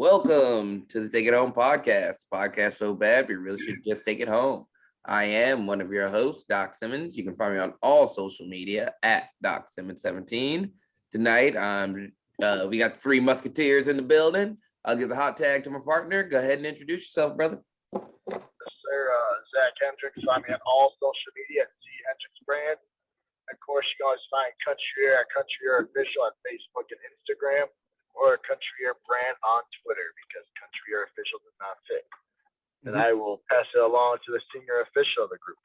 Welcome to the Take It Home podcast so bad we really should just take it home. I am one of your hosts, Doc Simmons. You can find me on all social media at Doc Simmons 17. Tonight, we got three musketeers in the building. I'll give the hot tag to my partner. Go ahead and introduce yourself, brother. Yes, sir. Zack Hendricks. Find me on all social media at Z Hendricks Brand. Of course, you can always find Country Air at Country Air Official on Facebook and Instagram, or Country Air Brand on Twitter, because Country Air Official does not fit. And I will pass it along to the senior official of the group.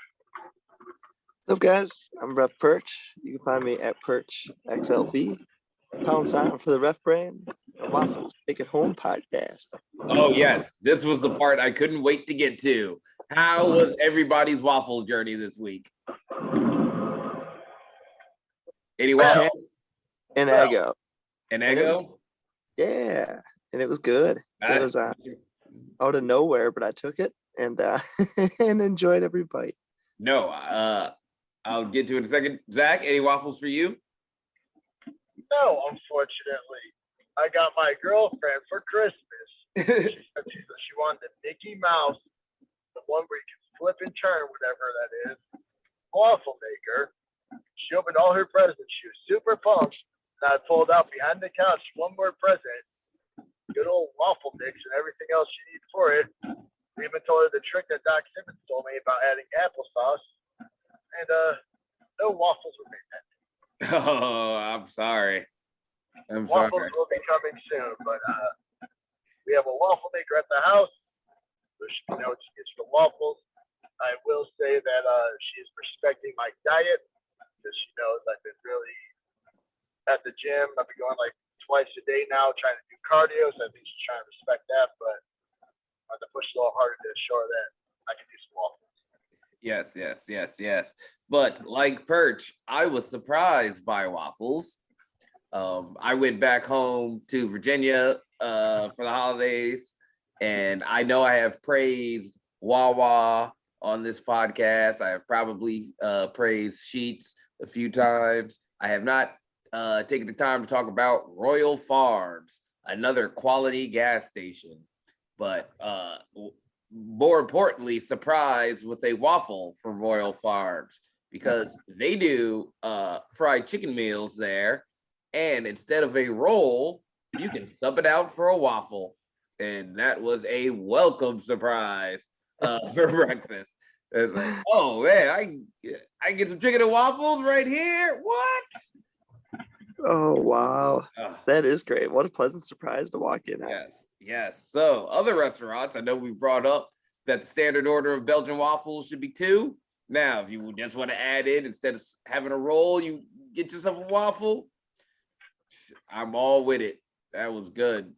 What's up, guys? I'm Ref Perch. You can find me at Perch XLV. Pound sign for the Ref Brand. A Waffles Take It Home podcast. Oh, yes. This was the part I couldn't wait to get to. How was everybody's waffle journey this week? Any waffle? And Eggo. An Eggo? Yeah. And it was good. It was out of nowhere, but I took it and and enjoyed every bite. No, I'll get to it in a second. Zach, any waffles for you? No, unfortunately. I got my girlfriend for Christmas. She said she wanted the Mickey Mouse, the one where you can flip and turn, whatever that is, waffle maker. She opened all her presents. She was super pumped. And I pulled out behind the couch one more present, good old waffle mix and everything else she needs for it. We even told her the trick that Doc Simmons told me about adding applesauce. And no waffles were made that day. Oh, I'm sorry. Waffles will be coming soon, but we have a waffle maker at the house. So she knows she gets the waffles. I will say that she is respecting my diet, because she knows I've been really at the gym. I've been going like twice a day now, trying to do cardio. So I think she's trying to respect that, but I have to push a little harder to show her that I can do some waffles. Yes. But like Perch, I was surprised by waffles. I went back home to Virginia for the holidays, and I know I have praised Wawa on this podcast. I have probably praised Sheets a few times. I have not taken the time to talk about Royal Farms, another quality gas station. But more importantly, surprised with a waffle from Royal Farms, because they do fried chicken meals there. And instead of a roll, you can sub it out for a waffle. And that was a welcome surprise for breakfast. It's like, oh man, I get some chicken and waffles right here. What? Oh, wow. That is great. What a pleasant surprise to walk in at. Yes. So other restaurants, I know we brought up that the standard order of Belgian waffles should be 2. Now, if you just want to add in, instead of having a roll, you get yourself a waffle. I'm all with it. That was good.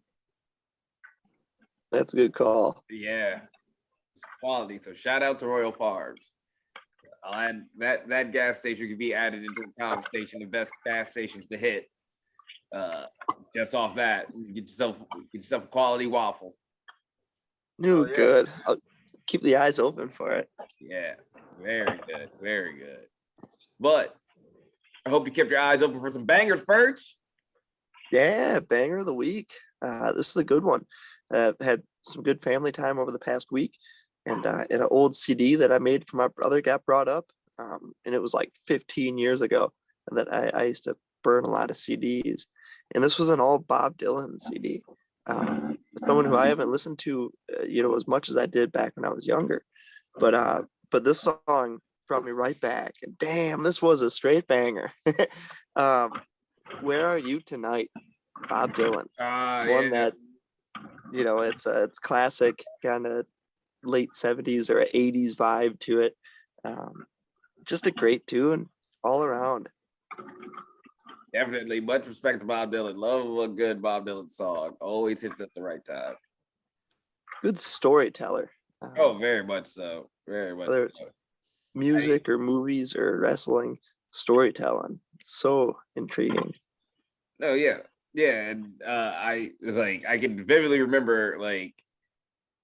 That's a good call. Yeah. Quality. So shout out to Royal Farms. And that gas station could be added into the conversation of best gas stations to hit. Just off that, get yourself a quality waffle. Good. I'll keep the eyes open for it. Yeah, very good. But I hope you kept your eyes open for some bangers, Perch. Yeah, banger of the week. This is a good one. Had some good family time over the past week, and an old CD that I made for my brother got brought up, and it was like 15 years ago that I used to burn a lot of CDs, and this was an all Bob Dylan CD. Someone who I haven't listened to, as much as I did back when I was younger, but this song brought me right back, and damn, this was a straight banger. Where Are You Tonight, Bob Dylan. It's one that, it's classic, kind of late 70s or 80s vibe to it. Just a great tune all around. Definitely. Much respect to Bob Dylan. Love a good Bob Dylan song. Always hits at the right time. Good storyteller. Very much so. Very much whether so. It's music or movies or wrestling, storytelling. So intriguing. Oh, yeah. Yeah. And I can vividly remember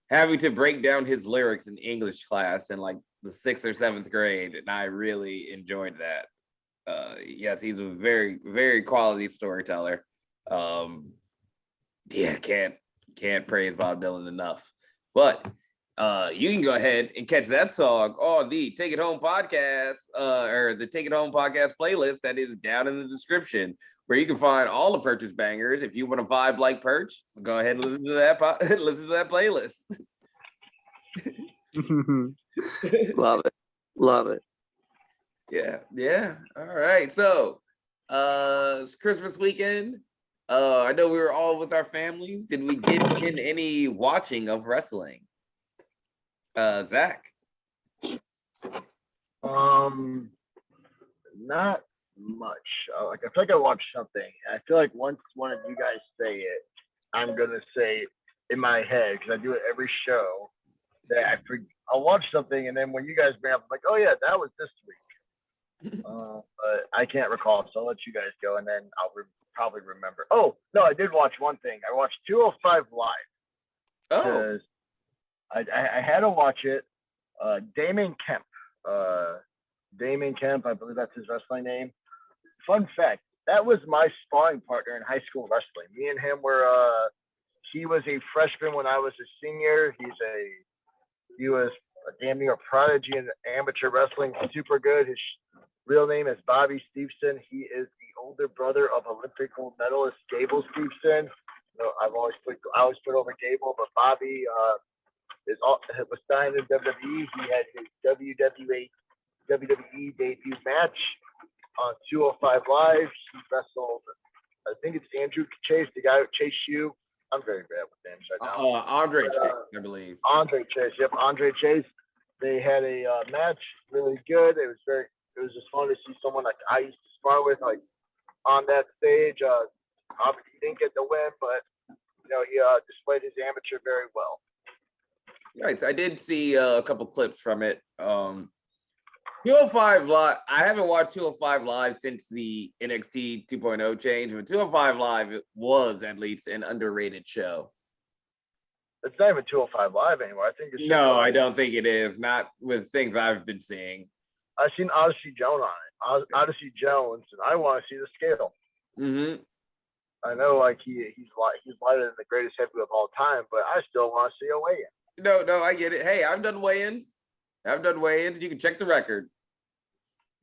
having to break down his lyrics in English class in the 6th or 7th grade, and I really enjoyed that. Yes, he's a very, very quality storyteller. Can't Can't praise Bob Dylan enough. But you can go ahead and catch that song on the Take It Home podcast or the Take It Home podcast playlist that is down in the description, where you can find all the Perch's bangers. If you want to vibe like Perch, go ahead and listen to that listen to that playlist. Love it. Yeah. All right. So it's Christmas weekend. I know we were all with our families. Did we get in any watching of wrestling? Zack? Not much. Like I feel like I watched something. I feel like once one of you guys say it, I'm gonna say it in my head because I do it every show. That I'll watch something, and then when you guys bring up, I'm like, oh yeah, that was this week. But I can't recall, so I'll let you guys go, and then I'll probably remember. Oh no, I did watch one thing. I watched 205 Live. Oh, I had to watch it. Damon Kemp. Damon Kemp, I believe that's his wrestling name. Fun fact, that was my sparring partner in high school wrestling. Me and him were, he was a freshman when I was a senior. He was a damn near prodigy in amateur wrestling, super good. His real name is Bobby Steveson. He is the older brother of Olympic gold medalist Gable Steveson. I always put over Gable, but Bobby was signed in WWE. He had his WWE debut match on 205 Live. He wrestled, I think it's Andrew Chase, the guy who chased you. I'm very bad with names right now. Andre Chase, I believe. Andre Chase, yep, Andre Chase. They had a match, really good. It was just fun to see someone like I used to spar with, like on that stage. Obviously, he didn't get the win, but he displayed his amateur very well. Nice. I did see a couple clips from it. 205 Live. I haven't watched 205 Live since the NXT 2.0 change, but 205 Live was at least an underrated show. It's not even 205 Live anymore. I think it's no, I don't think it is. Not with things I've been seeing. I've seen Odyssey Jones on it. Odyssey Jones, and I want to see the scale. Mm-hmm. I know, like he's lighter than the greatest heavyweight of all time, but I still want to see a weigh-in. No, I get it. Hey, I've done weigh-ins. You can check the record.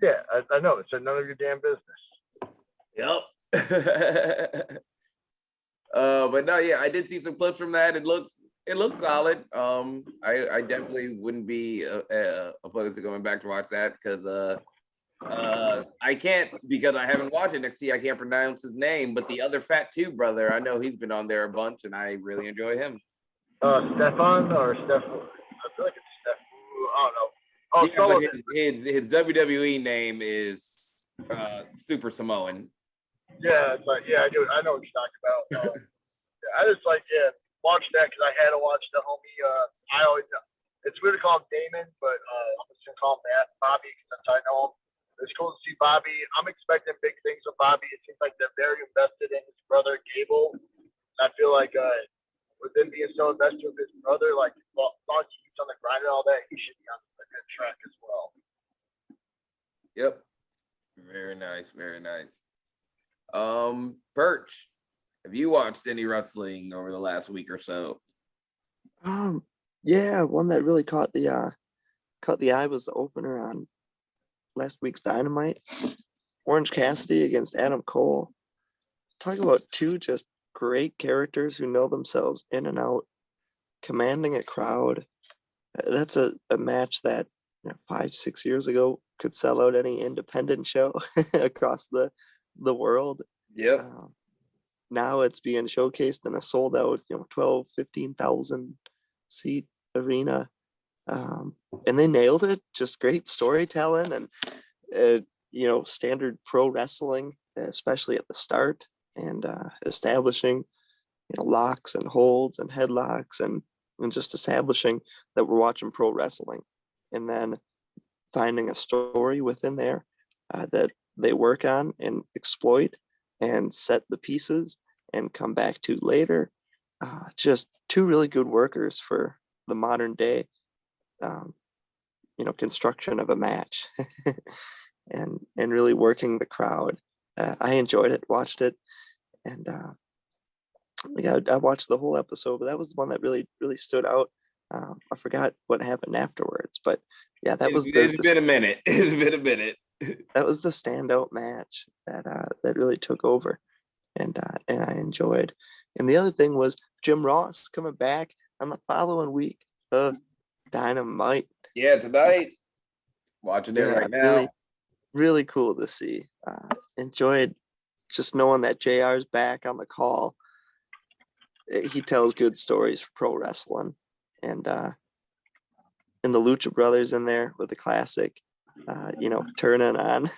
Yeah, I know. It's none of your damn business. Yep. But no, yeah, I did see some clips from that. It looks solid. I definitely wouldn't be opposed to going back to watch that because I can't, because I haven't watched NXT. I can't pronounce his name, but the other Fat Two brother, I know he's been on there a bunch, and I really enjoy him. Stefan or Steph? I feel like it's Steph. I don't know. Oh, yeah, but his WWE name is Super Samoan. Yeah, it's like, I do. I know what you're talking about. I just watch that because I had to watch the homie. I always, it's weird to call him Damon, but I'm just gonna call him Bobby because that's how I know him. It's cool to see Bobby. I'm expecting big things with Bobby. It seems like they're very invested in his brother Gable. I feel like with him being so invested with his brother, like as long as he keeps on the grind and all that, he should be on a good track as well. Yep. Very nice. Perch, have you watched any wrestling over the last week or so? Yeah, one that really caught the eye was the opener on last week's Dynamite. Orange Cassidy against Adam Cole. Talk about two just great characters who know themselves in and out, commanding a crowd. That's a match that 5-6 years ago could sell out any independent show across the world. Yep. Now it's being showcased in a sold out 12,000-15,000 seat arena, and they nailed it. Just great storytelling and standard pro wrestling, especially at the start, and establishing locks and holds and headlocks and just establishing that we're watching pro wrestling, and then finding a story within there that they work on and exploit and set the pieces and come back to later. Just two really good workers for the modern day construction of a match and really working the crowd. I enjoyed it, watched it, and I watched the whole episode, but that was the one that really, really stood out. I forgot what happened afterwards, but yeah, that was It's been a minute. It's been a minute. that was the standout match that really took over, and I enjoyed. And the other thing was Jim Ross coming back on the following week of Dynamite. Yeah, tonight. Watching it right now. Really, really cool to see. Enjoyed just knowing that JR's back on the call. He tells good stories for pro wrestling, and the Lucha Brothers in there with the classic, turning on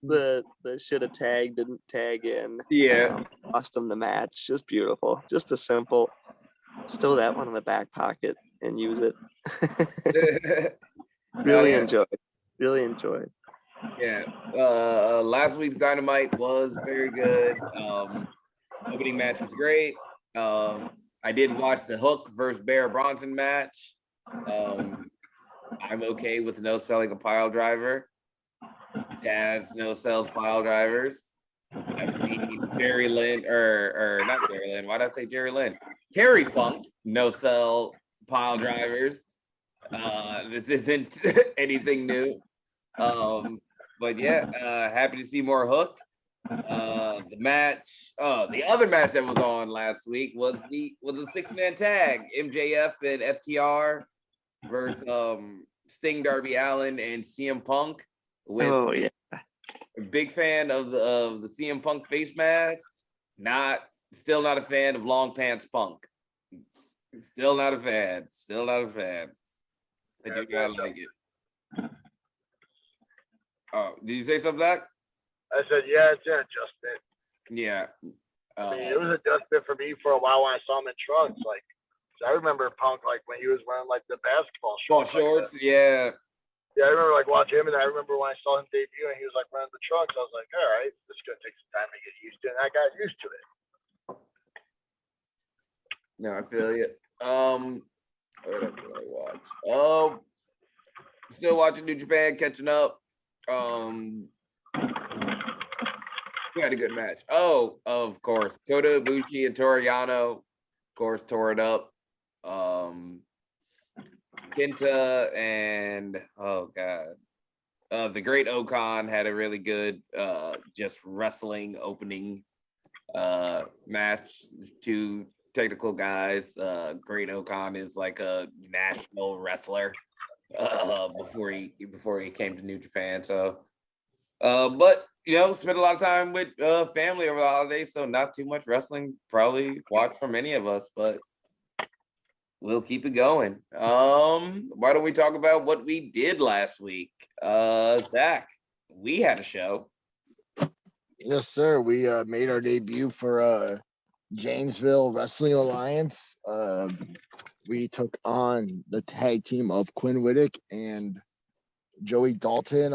the should have tagged, didn't tag in. Yeah. Lost him the match. Just beautiful. Just a simple. Still that one in the back pocket and use it. Really enjoyed. Really enjoyed. Yeah. Last week's Dynamite was very good. Opening match was great. I did watch the Hook versus Bear Bronson match. I'm okay with no selling a pile driver. Taz no sells pile drivers. I've seen Jerry Lynn or not Jerry Lynn. Why did I say Jerry Lynn? Terry Funk no sell pile drivers. This isn't anything new. But yeah, happy to see more Hook. The other match that was on last week was a 6-man tag, MJF and FTR versus Sting, Darby Allin, and CM Punk. Oh yeah, a big fan of the CM Punk face mask. Still not a fan of long pants Punk. Still not a fan. I do not like it. Oh, did you say something, Zach? I said, yeah, it's an adjustment. Yeah. I mean, it was an adjustment for me for a while when I saw him in trunks. Like, I remember Punk, like, when he was wearing, like, the basketball shorts. Yeah. Yeah, I remember, like, watching him, and I remember when I saw him debut, and he was, like, wearing the trunks. I was like, all right, this is going to take some time to get used to it. And I got used to it. No, I feel you. What else did I watch? Still watching New Japan, catching up. We had a good match. Oh, of course. Kota Ibushi and Toriano, of course, tore it up. Kenta and the Great Okan had a really good just wrestling opening match. Two technical guys. Great Okan is like a national wrestler before he came to New Japan. So but spent a lot of time with family over the holidays, so not too much wrestling probably watch from any of us, but we'll keep it going. Why don't we talk about what we did last week? Zach, we had a show. Yes, sir. We made our debut for Janesville Wrestling Alliance. We took on the tag team of Quinn Whittick and Joey Dalton.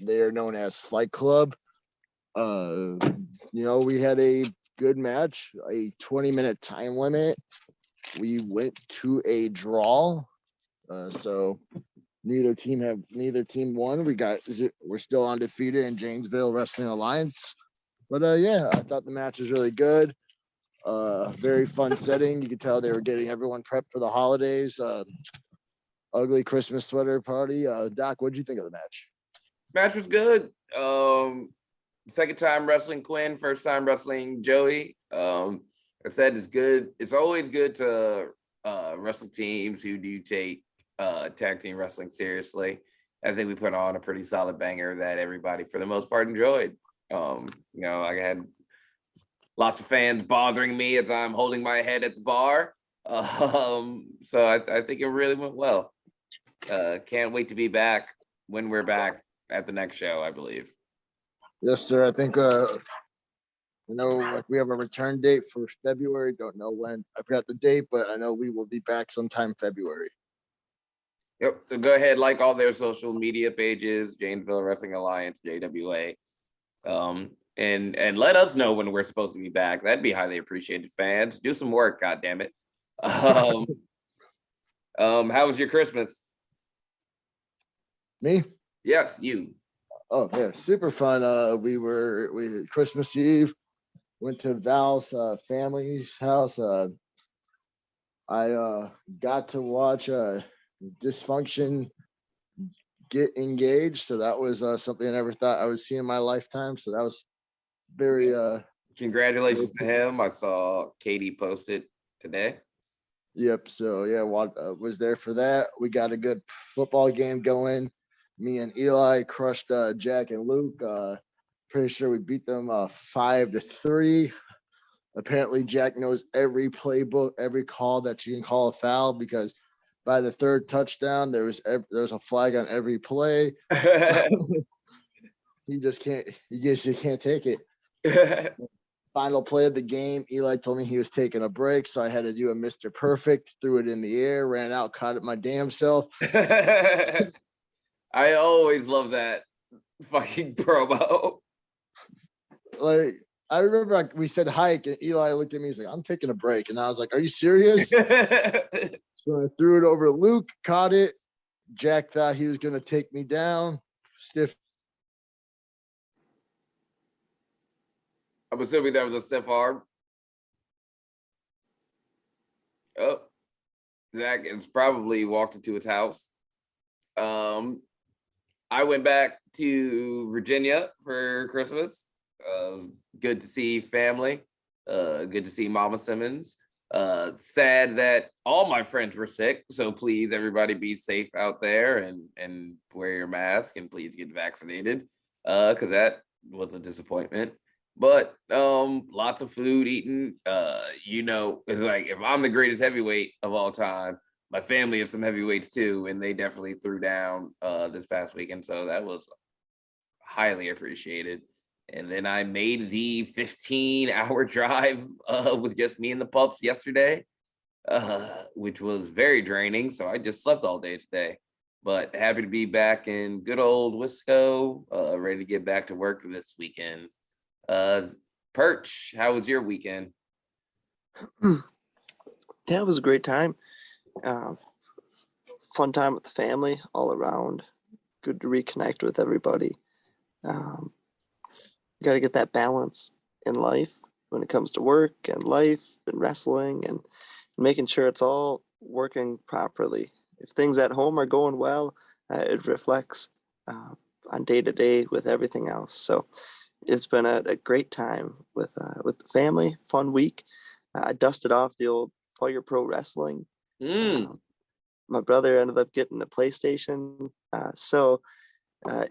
They are known as Flight Club. We had a good match, a 20-minute time limit. We went to a draw. So neither team won. We're still undefeated in Janesville Wrestling Alliance. But I thought the match was really good. Very fun setting. You could tell they were getting everyone prepped for the holidays. Ugly Christmas sweater party. Doc, what did you think of the match? Match was good. Second time wrestling Quinn, first time wrestling Joey. I said it's good. It's always good to wrestle teams who do take tag team wrestling seriously. I think we put on a pretty solid banger that everybody, for the most part, enjoyed. I had lots of fans bothering me as I'm holding my head at the bar. So I think it really went well. Can't wait to be back when we're back at the next show, I believe. Yes, sir. I think we have a return date for February. Don't know when. I forgot the date, but I know we will be back sometime February. Yep. So go ahead, like all their social media pages, Janesville Wrestling Alliance, JWA. And let us know when we're supposed to be back. That'd be highly appreciated, fans. Do some work, goddammit. How was your Christmas? Me? Yes, you. Oh yeah, super fun. We Christmas Eve. went to Val's family's house. I got to watch Dysfunction get engaged. So that was something I never thought I would see in my lifetime. So that was very Congratulations to him. I saw Katie post it today. Yep. So yeah, was there for that. We got a good football game going. Me and Eli crushed Jack and Luke. Pretty sure we beat them 5-3. Apparently, Jack knows every playbook, every call that you can call a foul, because by the third touchdown, there was a flag on every play. He just can't take it. Final play of the game, Eli told me he was taking a break, so I had to do a Mr. Perfect, threw it in the air, ran out, caught it my damn self. I always love that fucking promo. Like, I remember we said hike, and Eli looked at me, he's like, I'm taking a break. And I was like, are you serious? So I threw it over Luke, caught it. Jack thought he was going to take me down. Stiff. I'm assuming that was a stiff arm. Oh, Zack has probably walked into his house. I went back to Virginia for Christmas. Good to see family. Good to see Mama Simmons. Sad that all my friends were sick. So please, everybody, be safe out there and wear your mask and please get vaccinated. Because that was a disappointment. But lots of food eaten. It's like if I'm the greatest heavyweight of all time, my family has some heavyweights too, and they definitely threw down this past weekend. So that was highly appreciated. And then I made the 15-hour drive with just me and the pups yesterday, which was very draining. So I just slept all day today. But happy to be back in good old Wisco, ready to get back to work this weekend. Perch, how was your weekend? Yeah, it was a great time. Fun time with the family all around. Good to reconnect with everybody. You got to get that balance in life when it comes to work and life and wrestling and making sure it's all working properly. If things at home are going well, it reflects on day to day with everything else. So it's been a great time with the family. Fun week. I dusted off the old Fire Pro Wrestling. My brother ended up getting a PlayStation, so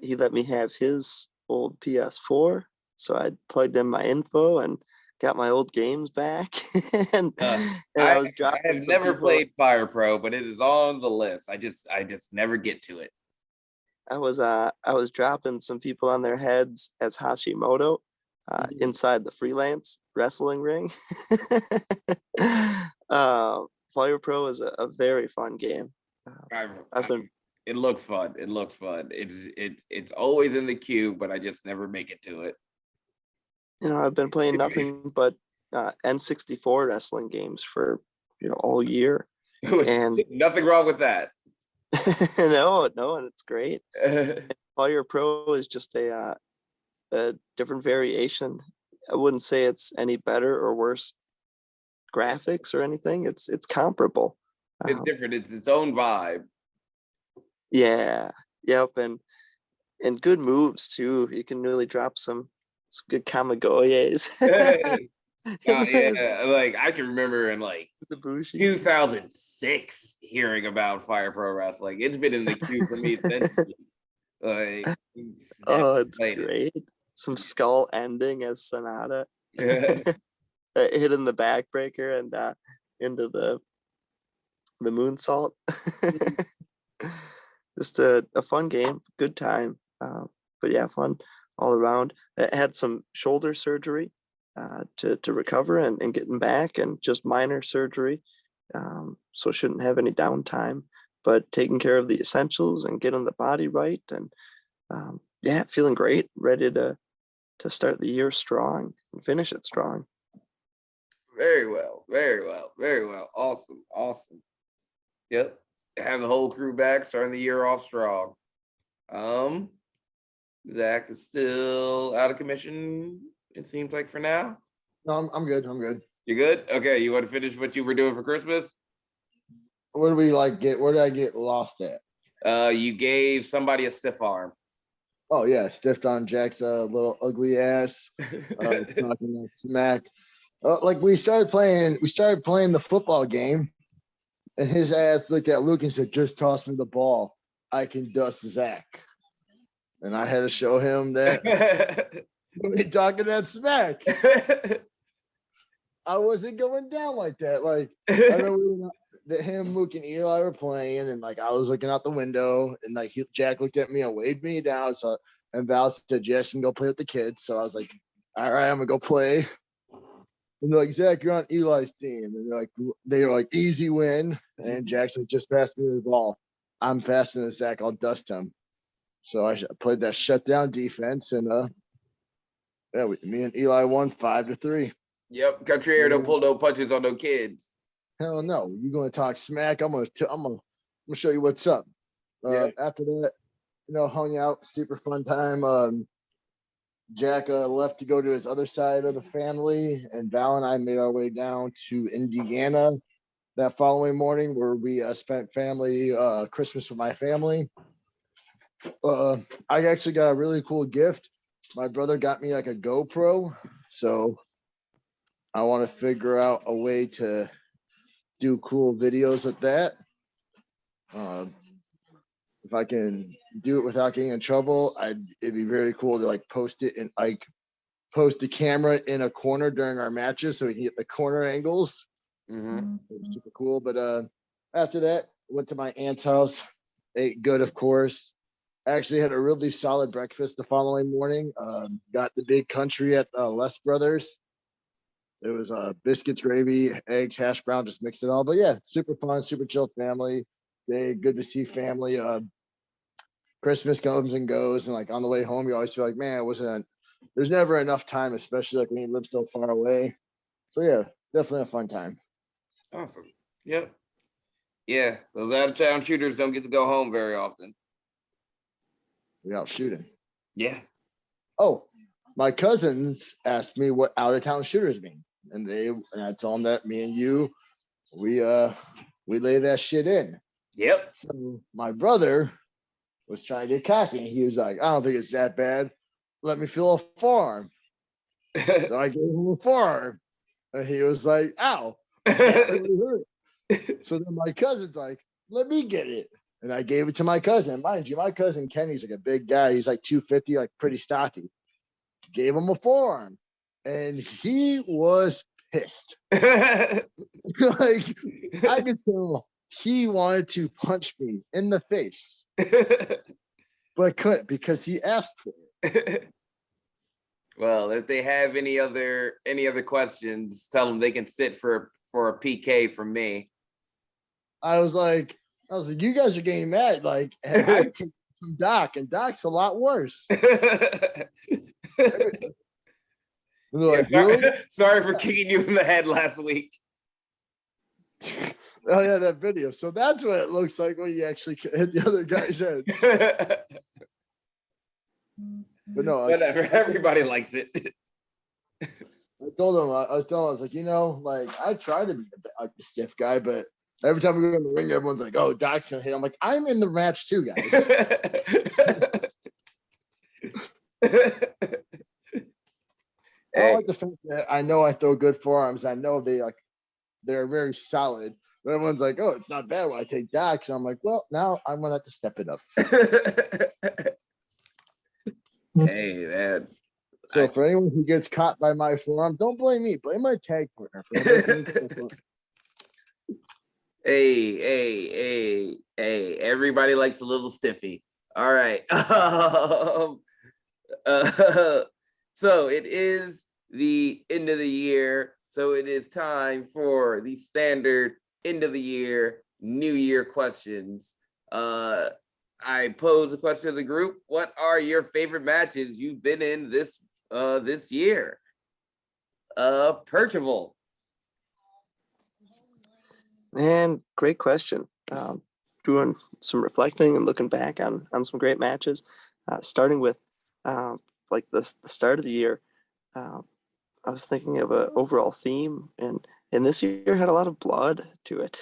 he let me have his old PS4. So I plugged in my info and got my old games back. and I was dropping. I have never played Fire Pro, but it is on the list. I just never get to it. I was dropping some people on their heads as Hashimoto inside the freelance wrestling ring. Fire Pro is a very fun game. It looks fun. It looks fun. It's always in the queue, but I just never make it to it. I've been playing nothing but N64 wrestling games for all year, and nothing wrong with that. no, and it's great. Fire Pro is just a different variation. I wouldn't say it's any better or worse graphics or anything. It's comparable. It's different. It's its own vibe. Yeah. Yep. And good moves too. You can really drop some good kamagoyes. Yeah, like I can remember in like 2006 hearing about Fire Pro Wrestling. It's been in the queue for me since. It's great. Some skull ending as Sonata. Hitting the backbreaker and into the moonsault. Just a fun game, good time. But yeah, fun all around. I had some shoulder surgery to recover and getting back, and just minor surgery. So shouldn't have any downtime, but taking care of the essentials and getting the body right, and feeling great, ready to start the year strong and finish it strong. Very well. Awesome. Yep. Have the whole crew back, starting the year off strong. Zack is still out of commission, it seems like, for now. No, I'm good. I'm good. You good? Okay, you want to finish what you were doing for Christmas? Where do we get? Where did I get lost at? You gave somebody a stiff arm. Oh yeah, stiffed on Jack's little ugly ass, talking that smack. Like we started playing the football game, and his ass looked at Luke and said, "Just toss me the ball. I can dust Zack." And I had to show him that we talking that smack. I wasn't going down like that. Like I remember him, Luke, and Eli were playing, and like I was looking out the window, and like Jack looked at me and waved me down. So and Val said, "Jess, you can go play with the kids." So I was like, "All right, I'm gonna go play." And they're like, "Zack, you're on Eli's team," and they were like, "Easy win." And Jackson just passed me the ball. I'm faster than Zack. I'll dust him. So I played that shutdown defense, and me and Eli won 5-3. Yep, country air don't pull no punches on no kids. Hell no! You're gonna talk smack. I'm gonna show you what's up. After that, hung out, super fun time. Jack left to go to his other side of the family, and Val and I made our way down to Indiana that following morning, where we spent family Christmas with my family. I actually got a really cool gift. My brother got me like a GoPro, so I want to figure out a way to do cool videos with that. If I can do it without getting in trouble, it'd be very cool to like post it and like post the camera in a corner during our matches so we can get the corner angles. Super cool. But after that, went to my aunt's house, ate good, of course. Actually had a really solid breakfast the following morning. Got the big country at Les Brothers. It was biscuits, gravy, eggs, hash brown, just mixed it all. But yeah, super fun, super chill family. Good to see family. Christmas comes and goes, and like on the way home, you always feel like, man, there's never enough time, especially like when you live so far away. So yeah, definitely a fun time. Awesome. Yep. Yeah, those out of town shooters don't get to go home very often. We out shooting. Yeah. Oh, my cousins asked me what out of town shooters mean, and I told them that me and you, we lay that shit in. Yep. So my brother was trying to get cocky. He was like, "I don't think it's that bad. Let me feel a forearm." So I gave him a forearm, and he was like, "Ow, that really hurt." So then my cousin's like, "Let me get it." And I gave it to my cousin. Mind you, my cousin Kenny's like a big guy. He's like 250, like pretty stocky. Gave him a forearm, and he was pissed. Like I could tell he wanted to punch me in the face, but couldn't because he asked for it. Well, if they have any other questions, tell them they can sit for a PK from me. I was like, you guys are getting mad. Like, I take from Doc, and Doc's a lot worse. Like, really? Sorry for kicking you in the head last week. Oh yeah, that video. So that's what it looks like when you actually hit the other guy's head. But no, whatever. Everybody likes it. I told him, I was like, like I try to be the stiff guy, but every time we go in the ring, everyone's like, "Oh, Doc's gonna hit." I'm like, I'm in the match too, guys. I don't like the fact that I know I throw good forearms. I know they're very solid. But everyone's like, "Oh, it's not bad when I take Doc." So I'm like, well, now I'm gonna have to step it up. Hey, man. So for anyone who gets caught by my forearm, don't blame me. Blame my tag partner. Hey. Everybody likes a little stiffy. All right. So it is the end of the year. So it is time for the standard end of the year, New Year questions. I pose a question to the group. What are your favorite matches you've been in this year? Perchival. Man, great question. Doing some reflecting and looking back on some great matches, starting with like the start of the year. I was thinking of a overall theme, and this year had a lot of blood to it.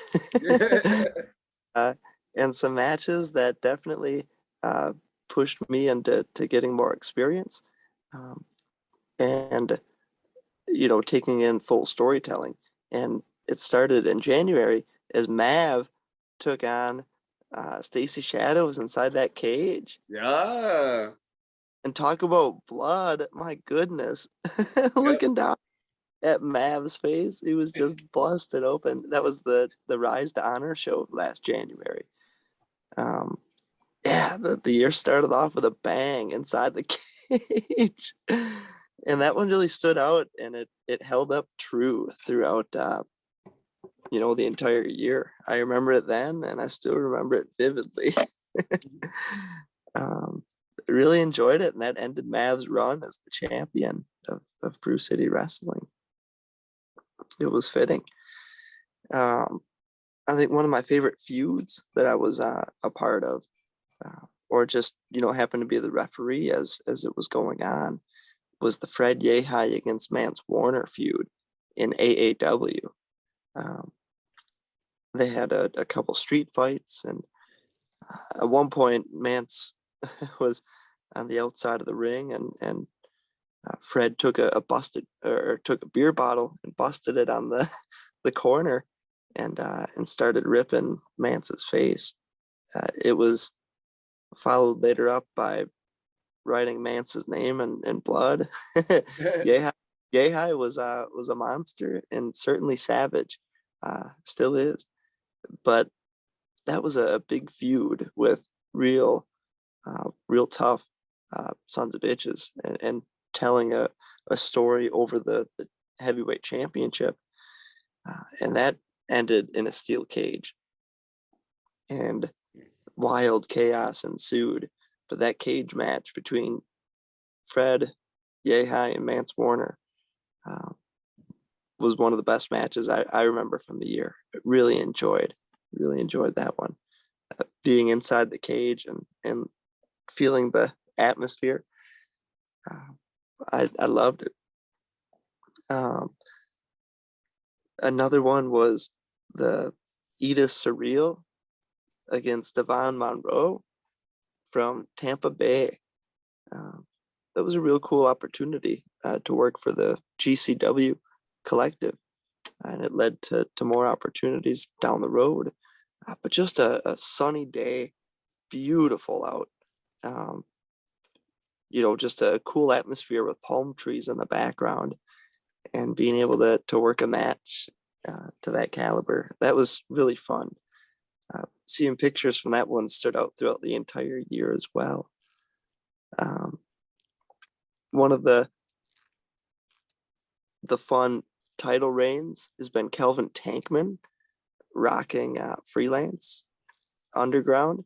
uh, and some matches that definitely uh, pushed me into getting more experience, um, and taking in full storytelling. And it started in January as Mav took on Stacy Shadows inside that cage. Yeah. And talk about blood, my goodness. Yep. Looking down at Mav's face, he was just busted open. That was the Rise to Honor show last January. Yeah, the year started off with a bang inside the cage. And that one really stood out, and it held up true throughout the entire year. I remember it then, and I still remember it vividly. um, really enjoyed it, and that ended Mav's run as the champion of Brew City Wrestling. It was fitting. I think one of my favorite feuds that I was a part of, or just happened to be the referee as it was going on, was the Fred Yehi against Mance Warner feud in AAW. They had a couple street fights, and at one point Mance was on the outside of the ring, and Fred took a beer bottle and busted it on the corner, and started ripping Mance's face. It was followed later up by writing Mance's name in blood. Yehi was a monster, and certainly savage, still is. But that was a big feud with real tough sons of bitches, and telling a story over the heavyweight championship, and that ended in a steel cage, and wild chaos ensued. But that cage match between Fred Yehi and Mance Warner was one of the best matches I remember from the year. Really enjoyed that one. Being inside the cage and feeling the atmosphere, I loved it. Another one was the Edith Surreal against Devon Monroe from Tampa Bay. That was a real cool opportunity to work for the GCW collective, and it led to more opportunities down the road. But just a sunny day, beautiful out. Just a cool atmosphere with palm trees in the background, and being able to work a match to that caliber. That was really fun. Seeing pictures from that one stood out throughout the entire year as well. One of the fun title reigns has been Kelvin Tankman rocking Freelance Underground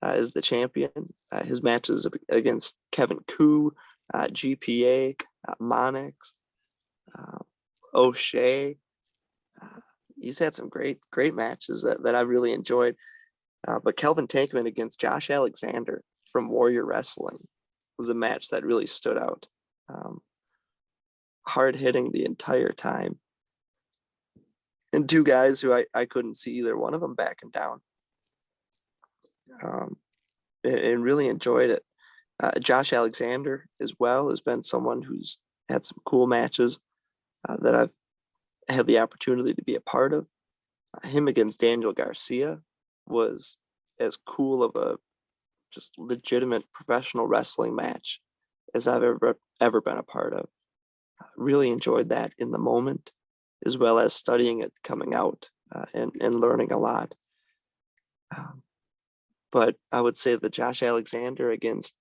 as the champion. His matches against Kevin Koo, GPA, Monix, O'Shea. He's had some great matches that I really enjoyed. But Kelvin Tankman against Josh Alexander from Warrior Wrestling was a match that really stood out. Hard hitting the entire time. And two guys who I couldn't see either one of them backing down. And really enjoyed it. Josh Alexander as well has been someone who's had some cool matches that I've had the opportunity to be a part of. Him against Daniel Garcia was as cool of a just legitimate professional wrestling match as I've ever been a part of. Really enjoyed that in the moment, as well as studying it coming out, and learning a lot. But I would say the Josh Alexander against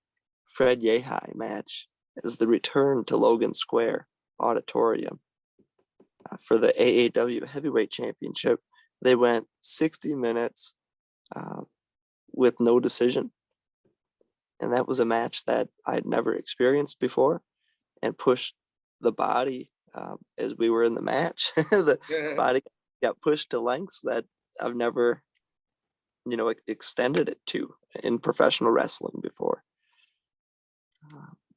Fred Yehi match is the return to Logan Square Auditorium for the AAW Heavyweight Championship. They went 60 minutes with no decision. And that was a match that I'd never experienced before, and pushed the body as we were in the match. The body got pushed to lengths that I've never, extended it to in professional wrestling before.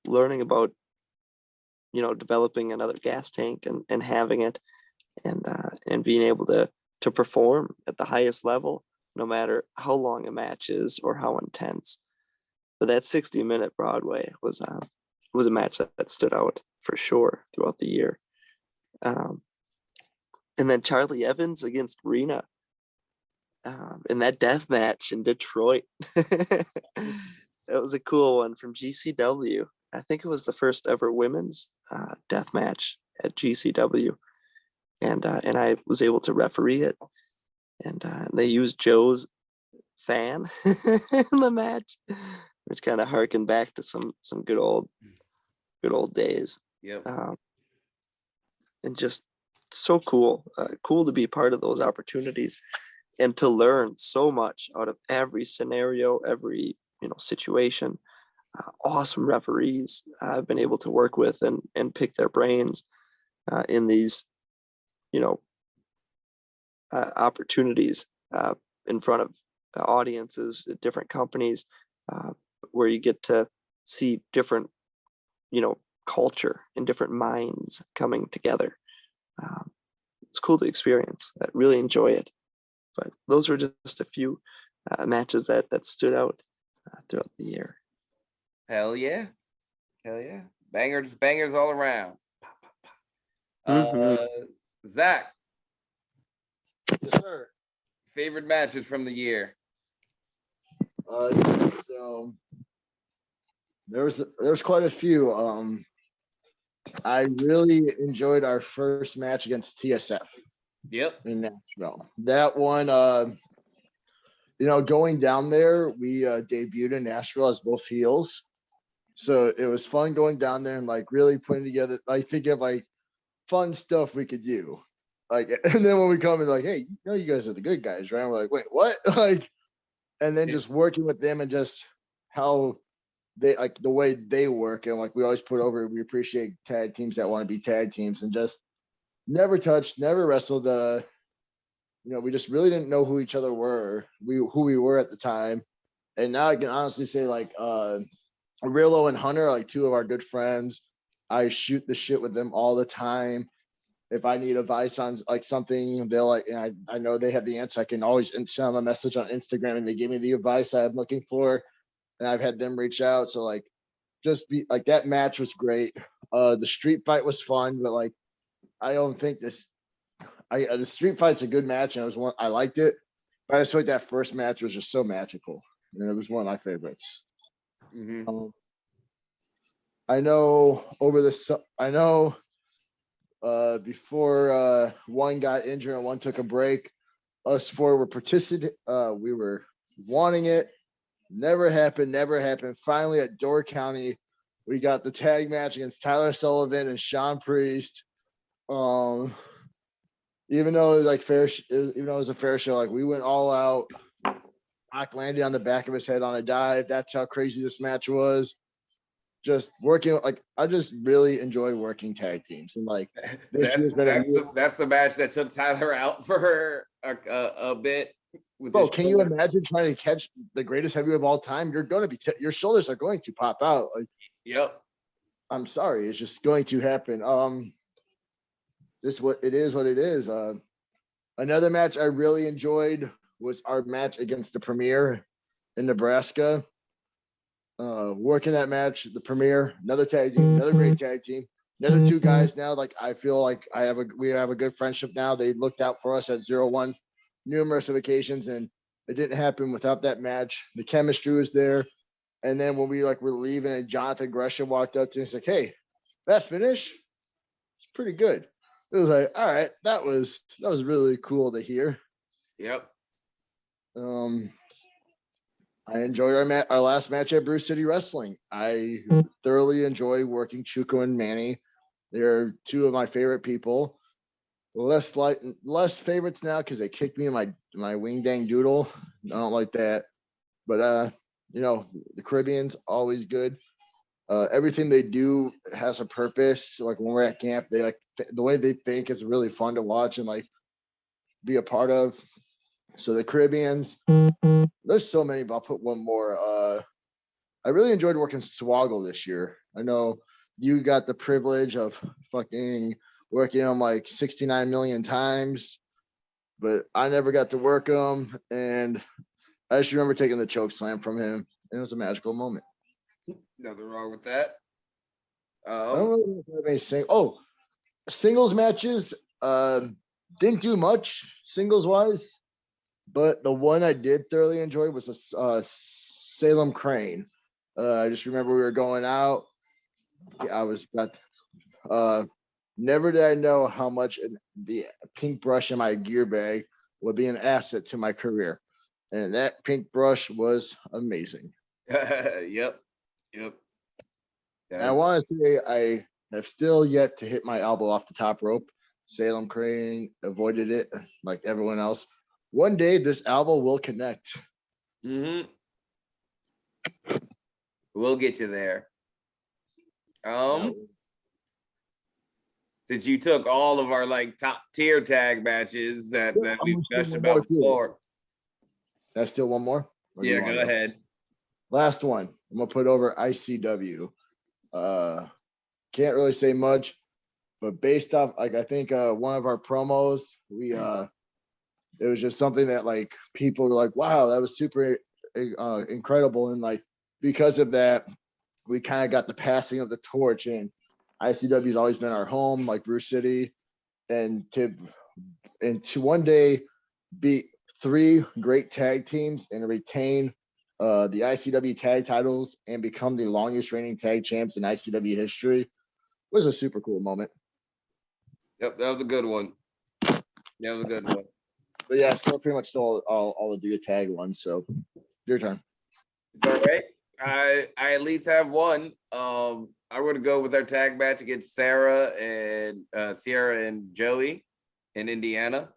Learning about developing another gas tank and having it and being able to perform at the highest level, no matter how long a match is or how intense. But that 60-minute Broadway was a match that stood out for sure throughout the year. And then Charlie Evans against Rena in that death match in Detroit. That was a cool one from GCW. I think it was the first ever women's death match at GCW. And I was able to referee it. And they used Joe's fan in the match, which kind of harkened back to some good old days. Yep. And just so cool to be part of those opportunities and to learn so much out of every scenario, every situation. Awesome referees I've been able to work with and pick their brains in these opportunities in front of audiences at different companies, where you get to see different culture and different minds coming together. It's cool to experience. I really enjoy it. But those were just a few matches that stood out throughout the year. Hell yeah. Bangers all around. Zack, Yes, sir. favorite matches from the year? So there's quite a few. I really enjoyed our first match against TSF. Yep. In Nashville. That one, going down there, we debuted in Nashville as both heels. So it was fun going down there and really putting together, thinking of fun stuff we could do. And then when we come in, hey, you guys are the good guys, right? And we're like, wait, what? And then just working with them and just how they the way they work, and we always put over, we appreciate tag teams that want to be tag teams, and just never touched, never wrestled. We just really didn't know who each other were, who we were at the time. And now I can honestly say Rillo and Hunter are two of our good friends. I shoot the shit with them all the time. If I need advice on something, they'll and I know they have the answer. I can always send them a message on Instagram and they give me the advice I'm looking for. And I've had them reach out. So just be that match was great. The street fight was fun, but I don't think the street fight's a good match, and it was one I liked it. But I just feel that first match was just so magical, and it was one of my favorites. Mm-hmm. Before one got injured and one took a break, us four were participating. We were wanting it. Never happened. Finally, at Door County, we got the tag match against Tyler Sullivan and Sean Priest. Even though it was a fair show, we went all out. Pac landed on the back of his head on a dive. That's how crazy this match was. Just working, I just really enjoy working tag teams, and that's the match that took Tyler out for a bit. Bro, can you imagine trying to catch the greatest heavyweight of all time? You're going to be your shoulders are going to pop out. Yep. I'm sorry, it's just going to happen. This what it is. Another match I really enjoyed was our match against the Premier in Nebraska. Working that match, the Premier, another tag team, another great tag team, another two guys now. I feel like we have a good friendship now. They looked out for us at 0-1 numerous occasions, and it didn't happen without that match. The chemistry was there. And then when we were leaving, and Jonathan Gresham walked up to us hey, that finish, it's pretty good. It was all right, that was really cool to hear. Yep. I enjoyed our last match at Bruce City Wrestling. I thoroughly enjoy working Chuko and Manny. They're two of my favorite people. Less favorites now because they kicked me in my wing dang doodle. I don't like that. But the Caribbean's always good. Everything they do has a purpose. When we're at camp, they the way they think is really fun to watch and be a part of. So the Caribbeans, there's so many, but I'll put one more. I really enjoyed working Swoggle this year. I know you got the privilege of fucking working them like 69 million times, but I never got to work them. And I just remember taking the choke slam from him. And it was a magical moment. Nothing wrong with that. I don't really know if I have any singles matches. Didn't do much singles wise, but the one I did thoroughly enjoy was a Salem Crane. I just remember we were going out. Never did I know how much the pink brush in my gear bag would be an asset to my career. And that pink brush was amazing. Yep. And I want to say I have still yet to hit my elbow off the top rope. Salem Crane avoided it like everyone else. One day this elbow will connect. Mm-hmm. We'll get you there. Since you took all of our like top tier tag matches that we've discussed about before. That's still one more? Yeah, go ahead. Last one. I'm gonna put over ICW. Can't really say much, but based off like I think one of our promos, it was just something that like people were like, wow, that was super incredible. And like because of that, we kind of got the passing of the torch, and ICW's always been our home, like Bruce City, and to one day beat 3 great tag teams and retain the ICW tag titles and become the longest reigning tag champs in ICW history was a super cool moment. Yep, that was a good one. That was a good one. But yeah, still pretty much still all the tag ones. So your turn. It's all right. I at least have one. I'm going to go with our tag match against Sierra and Joey in Indiana.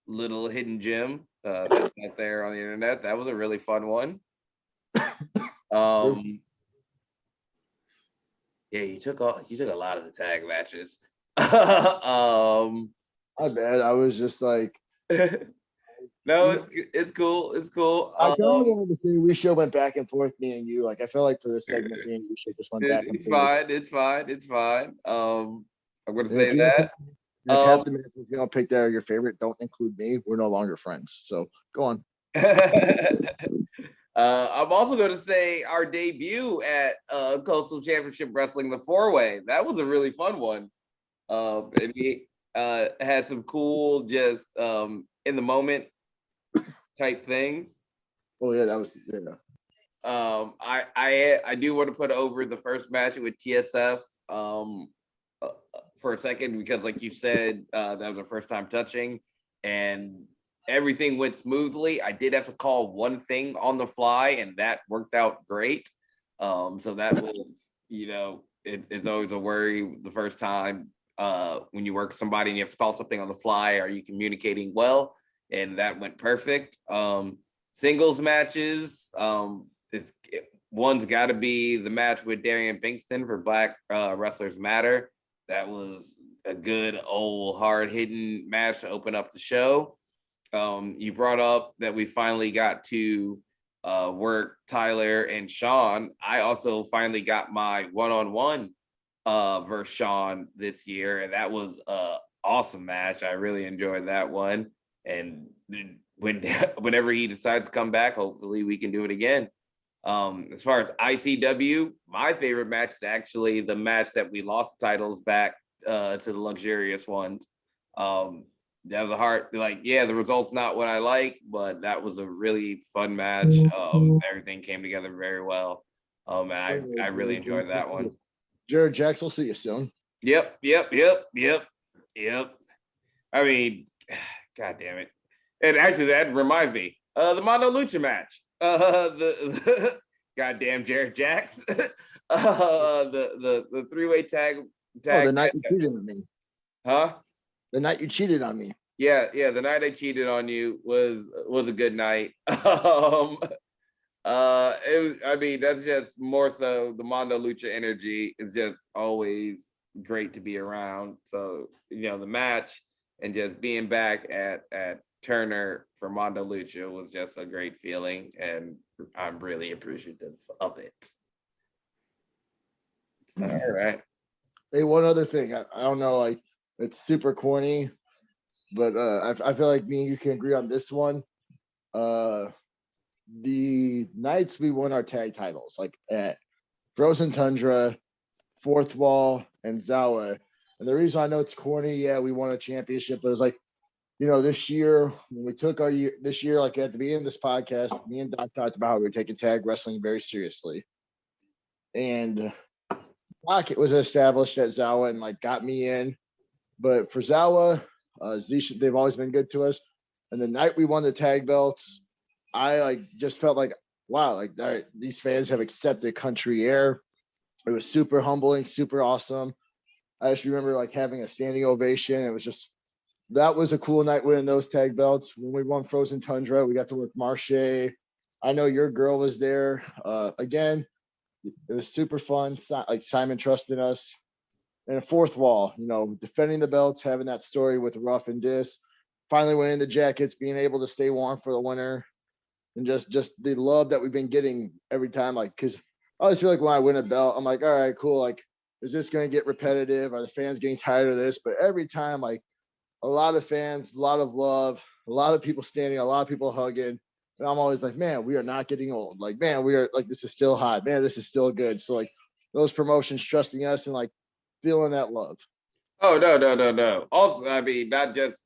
Little hidden gem that's out there on the internet. That was a really fun one. Yeah, you took a lot of the tag matches. My bad. I was just like, no, it's cool. It's cool. I kind of wanted to say we should went back and forth, me and you. Like I feel like for this segment, me and you should just went back and forth. It's fine. I'm gonna say that. If half the minutes was gonna pick that your favorite, don't include me. We're no longer friends. So go on. I'm also going to say our debut at Coastal Championship Wrestling, the 4-Way. That was a really fun one. And we had some cool, just in the moment type things. Oh yeah, that was I do want to put over the first match with TSF for a second because, like you said, that was our first time touching, and everything went smoothly. I did have to call one thing on the fly, and that worked out great. So that was, it's always a worry the first time when you work with somebody and you have to call something on the fly. Are you communicating well? And that went perfect. Singles matches, one's got to be the match with Darian Bingston for Black Wrestlers Matter. That was a good old hard-hitting match to open up the show. You brought up that we finally got to work Tyler and Sean. I also finally got my one-on-one versus Sean this year, and that was an awesome match. I really enjoyed that one. And whenever he decides to come back, hopefully we can do it again. As far as ICW, my favorite match is actually the match that we lost the titles back to the Luxurious Ones. That was a hard, the result's not what I like, but that was a really fun match. Everything came together very well. And I really enjoyed that one. Jared Jax, will see you soon. Yep. I mean, God damn it. And actually that reminds me, the Mondo Lucha match. The goddamn Jared Jax. The 3-way tag. The night you cheated on me. Huh? The night you cheated on me. Yeah. The night I cheated on you was a good night. That's just more so the Mondo Lucha energy is just always great to be around. So, the match and just being back at Turner for Mondo Lucha was just a great feeling, and I'm really appreciative of it. All right. Hey, one other thing. I don't know, like it's super corny, but I feel like me and you can agree on this one. The nights we won our tag titles, like at Frozen Tundra, Fourth Wall, and Zawa. And the reason I know it's corny, yeah, we won a championship, but it was like, this year when we took our year, this year, like at the beginning of this podcast, me and Doc talked about how we were taking tag wrestling very seriously. And Doc, it was established at Zawa and like got me in. But for Zawa, they've always been good to us. And the night we won the tag belts, I like just felt like, wow, like these fans have accepted country air. It was super humbling, super awesome. I just remember like having a standing ovation. It was just, that was a cool night winning those tag belts. When we won Frozen Tundra, we got to work Marche. I know your girl was there. Again, it was super fun. Like Simon trusted us. And a Fourth Wall, defending the belts, having that story with Ruff and Dis, finally winning the jackets, being able to stay warm for the winter, and just the love that we've been getting every time. Like, because I always feel like when I win a belt, I'm like, all right, cool. Like, is this going to get repetitive? Are the fans getting tired of this? But every time, like, a lot of fans, a lot of love, a lot of people standing, a lot of people hugging. And I'm always like, man, we are not getting old. Like, man, we are like, this is still hot. Man, this is still good. So, like, those promotions trusting us and like feeling that love. Oh, no. Also, I mean, not just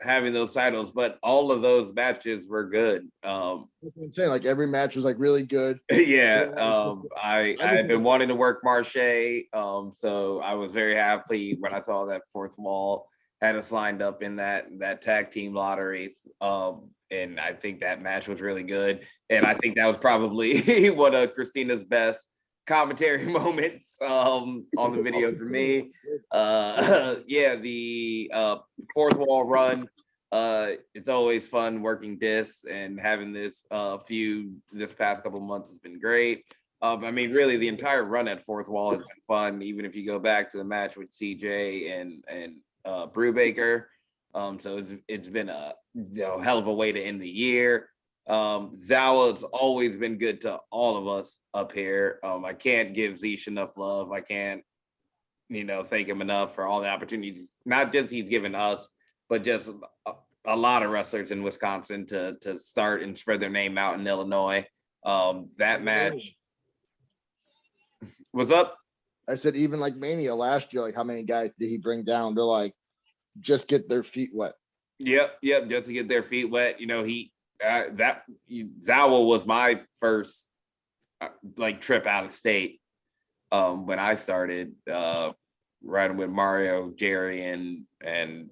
having those titles, but all of those matches were good. That's what I'm saying. Like, every match was like really good. Yeah, I had been wanting to work Marche, so I was very happy when I saw that Fourth Wall had us lined up in that tag team lotteries. And I think that match was really good, and I think that was probably one of Christina's best commentary moments on the video for me. Yeah, the Fourth Wall run. It's always fun working this, and having this feud this past couple months has been great. I mean, really, the entire run at Fourth Wall has been fun. Even if you go back to the match with CJ and Brubaker, so it's been a hell of a way to end the year. Zawa's always been good to all of us up here. I can't give Zeesh enough love. I can't, thank him enough for all the opportunities, not just he's given us, but just a lot of wrestlers in Wisconsin to start and spread their name out in Illinois. That match was up. I said, even like Mania last year, like how many guys did he bring down? They're like, just get their feet wet. Yep, just to get their feet wet. Zawa was my first like trip out of state when I started riding with Mario, Jerry, and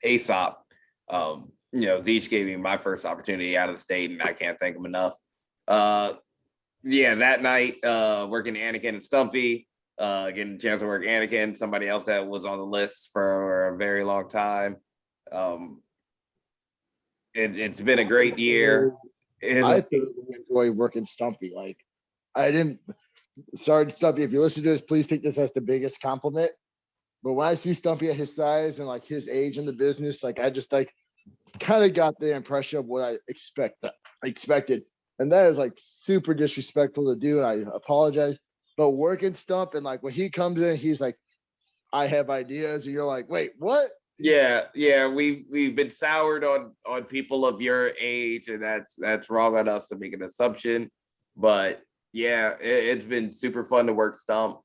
Aesop. Zeech gave me my first opportunity out of the state, and I can't thank him enough. That night, working Anakin and Stumpy, getting a chance to work Anakin, somebody else that was on the list for a very long time. It's been a great year. I thoroughly enjoy working Stumpy. Like, sorry, Stumpy, if you listen to this, please take this as the biggest compliment. But when I see Stumpy at his size and like his age in the business, like I just like kind of got the impression of what I expected. And that is like super disrespectful to do. And I apologize. But working Stump, and like when he comes in, he's like, I have ideas. And you're like, wait, what? Yeah. We've been soured on people of your age, and that's wrong on us to make an assumption. But yeah, it's been super fun to work Stump.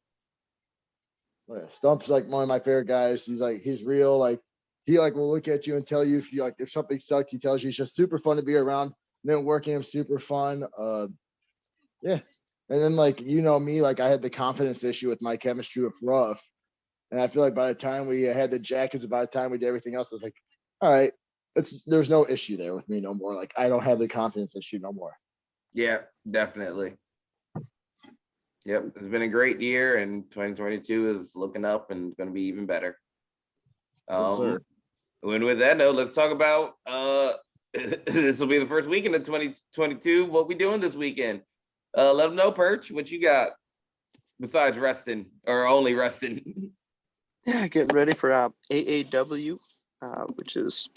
Yeah, Stump's like one of my favorite guys. He's real. Like he like will look at you and tell you if something sucks, he tells you. It's just super fun to be around. And then working him super fun. Yeah. And then like me, like I had the confidence issue with my chemistry with Ruff. And I feel like by the time we had the jackets, by the time we did everything else, it's like, all right, there's no issue there with me no more. Like I don't have the confidence issue no more. Yeah, definitely. Yep, it's been a great year, and 2022 is looking up and it's going to be even better. Yes, and with that note, let's talk about this will be the first weekend of 2022. What we doing this weekend? Let them know, Perch, what you got besides resting or only resting. Yeah, getting ready for AAW, which is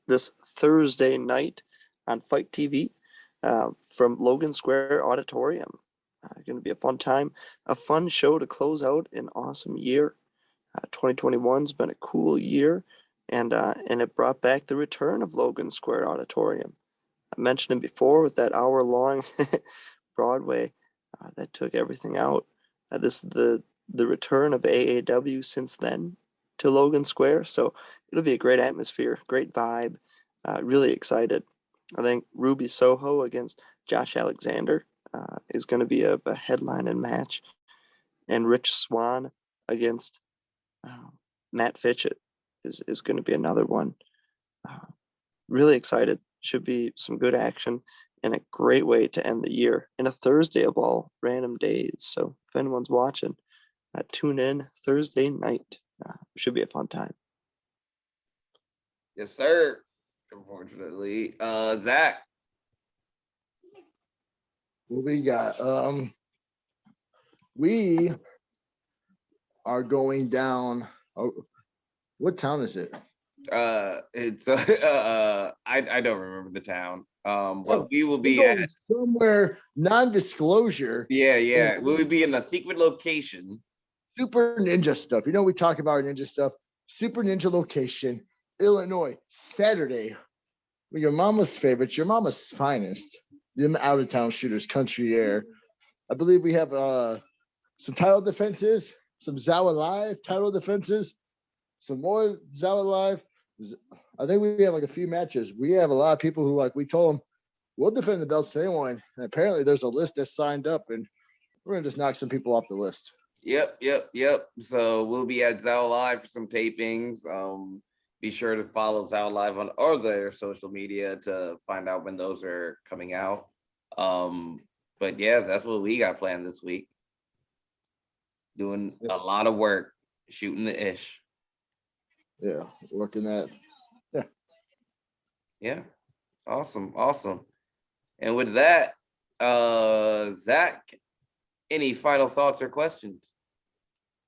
this Thursday night on Fight TV from Logan Square Auditorium. Going to be a fun time, a fun show to close out an awesome year. 2021's been a cool year, and it brought back the return of Logan Square Auditorium. I mentioned it before with that hour-long Broadway that took everything out. This is the return of AAW since then to Logan Square, so it'll be a great atmosphere, great vibe. Really excited. I think Ruby Soho against Josh Alexander is going to be a headlining match, and Rich Swann against Matt Fitchett is going to be another one. Really excited. Should be some good action and a great way to end the year. And a Thursday of all random days. So if anyone's watching, tune in Thursday night. Should be a fun time. Yes, sir. Unfortunately, Zack. What we got? We are going down. Oh, what town is it? It's I don't remember the town. But we will be at somewhere non-disclosure. Yeah. We'll be in a secret location. Super Ninja stuff. You know, we talk about ninja stuff. Super Ninja location, Illinois, Saturday. Your mama's favorites, your mama's finest. Them out of town shooters, country air. I believe we have some title defenses, some Zawa Live title defenses, some more Zawa Live. I think we have like a few matches. We have a lot of people who, like, we told them we'll defend the belts to anyone. And apparently there's a list that's signed up, and we're gonna just knock some people off the list. Yep. So we'll be at Zawa Live for some tapings. Be sure to follow Zawa Live on all their social media to find out when those are coming out. But yeah, that's what we got planned this week. Doing a lot of work, shooting the ish. Yeah, working that. Yeah. Awesome. And with that, Zack, any final thoughts or questions?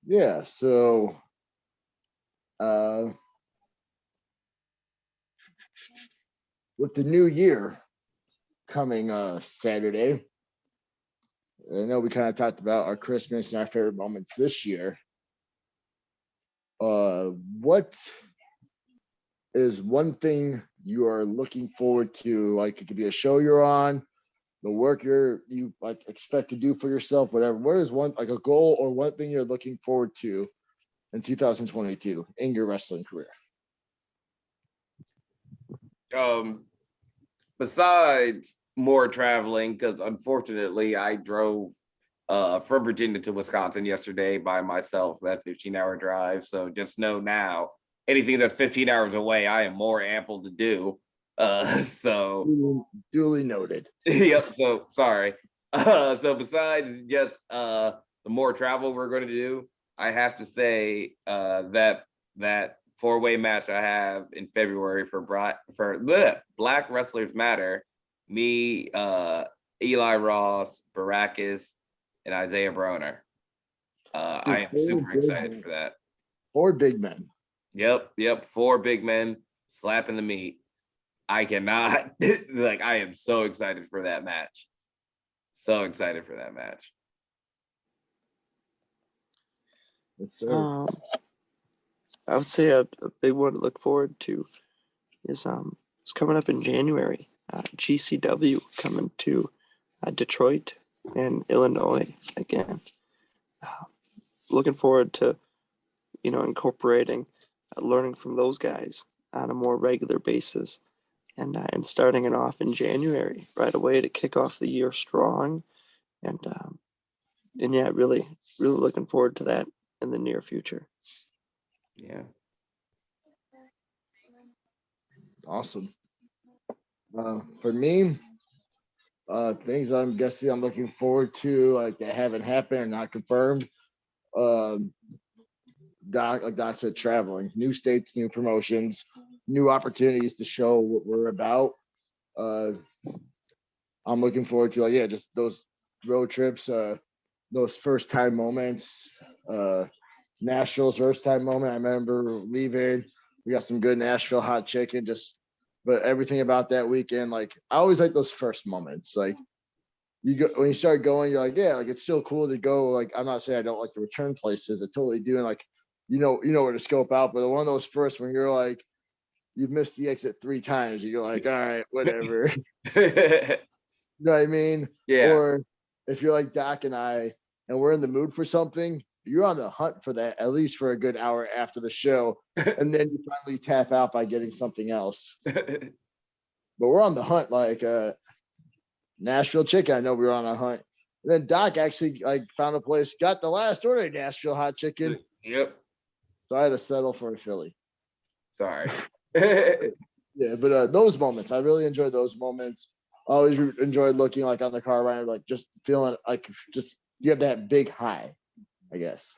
Yeah, so with the new year coming Saturday, I know we kind of talked about our Christmas and our favorite moments this year. What is one thing you are looking forward to? Like, it could be a show you're on, the work you like expect to do for yourself, whatever. What is one, like, a goal or one thing you're looking forward to in 2022 in your wrestling career? Besides more traveling, because unfortunately I drove from Virginia to Wisconsin yesterday by myself, that 15-hour drive. So just know now, anything that's 15 hours away, I am more ample to do. So duly noted. Yep. So sorry. So besides just the more travel we're going to do, I have to say that 4-way match I have in February for Black Wrestlers Matter, me, Eli Ross, Baracus, and Isaiah Broner. I am super excited for that. 4 big men. Yep. 4 big men slapping the meat. I cannot, like, I am so excited for that match. Yes, sir. I would say a big one to look forward to is coming up in January. GCW coming to Detroit and Illinois again. Looking forward to incorporating learning from those guys on a more regular basis, and starting it off in January right away to kick off the year strong, and yeah, really looking forward to that in the near future. Yeah. Awesome. For me, things I'm guessing I'm looking forward to, like, that haven't happened or not confirmed. Doc said, traveling, new states, new promotions, new opportunities to show what we're about. I'm looking forward to, just those road trips, those first time moments. Nashville's first time moment. I remember leaving. We got some good Nashville hot chicken, but everything about that weekend, like, I always like those first moments. Like, you go when you start going, you're like, yeah, like it's still cool to go. Like I'm not saying I don't like the return places. I totally do. And like, you know where to scope out. But one of those first when you're like, you've missed the exit 3 times, and you're like, all right, whatever. You know what I mean? Yeah. Or if you're like Doc and I, and we're in the mood for something, you're on the hunt for that at least for a good hour after the show, and then you finally tap out by getting something else. But we're on the hunt, like Nashville chicken. I know we were on a hunt. And then Doc actually like found a place, got the last order of Nashville hot chicken. Yep. So I had to settle for a Philly. Sorry. Yeah, but those moments, I really enjoyed those moments. I always enjoyed looking like on the car ride, like just feeling like just you have that big high, I guess.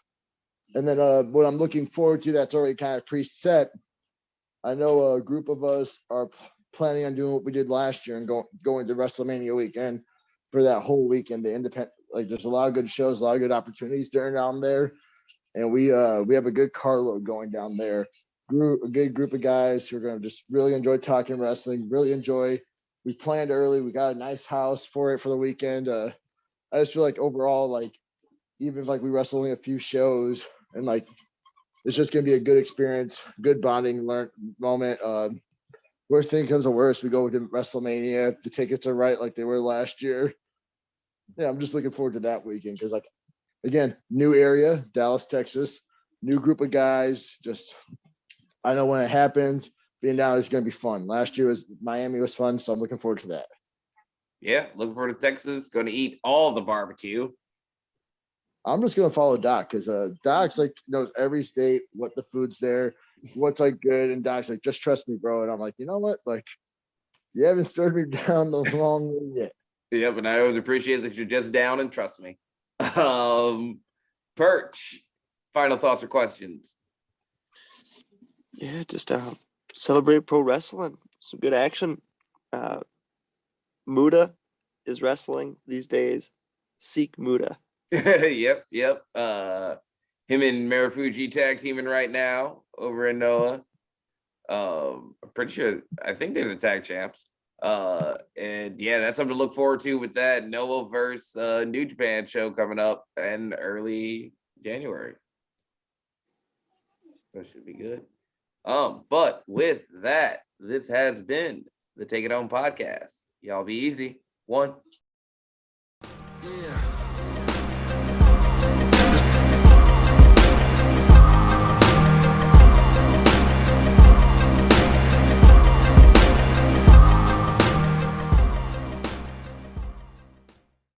And then what I'm looking forward to that's already kind of preset. I know a group of us are planning on doing what we did last year and going to WrestleMania weekend for that whole weekend. The independent, like there's a lot of good shows, a lot of good opportunities during down there, and we have a good carload going down there. A good group of guys who are going to just really enjoy talking wrestling, really enjoy. We planned early. We got a nice house for the weekend. I just feel like overall, like even if like we wrestle only a few shows, and like it's just gonna be a good experience, good bonding moment. Worst thing comes to worst, we go to WrestleMania. The tickets are right like they were last year. Yeah, I'm just looking forward to that weekend because like again, new area, Dallas, Texas, new group of guys. Just I know when it happens, being down is gonna be fun. Last year was Miami was fun, so I'm looking forward to that. Yeah, looking forward to Texas. Going to eat all the barbecue. I'm just gonna follow Doc because Doc's like knows every state, what the food's there, what's like good, and Doc's like, just trust me, bro. And I'm like, you know what? Like, you haven't started me down the wrong way yet. Yeah, but I always appreciate that you're just down and trust me. Perch, final thoughts or questions? Yeah, just celebrate pro wrestling. Some good action. Muda is wrestling these days. Seek Muda. Yep. Him and Marufuji tag teaming right now over in Noah. I'm pretty sure I think they're the tag champs. And yeah, that's something to look forward to with that Noah versus New Japan show coming up in early January. That should be good. But with that, this has been the Take It Home podcast. Y'all be easy. 1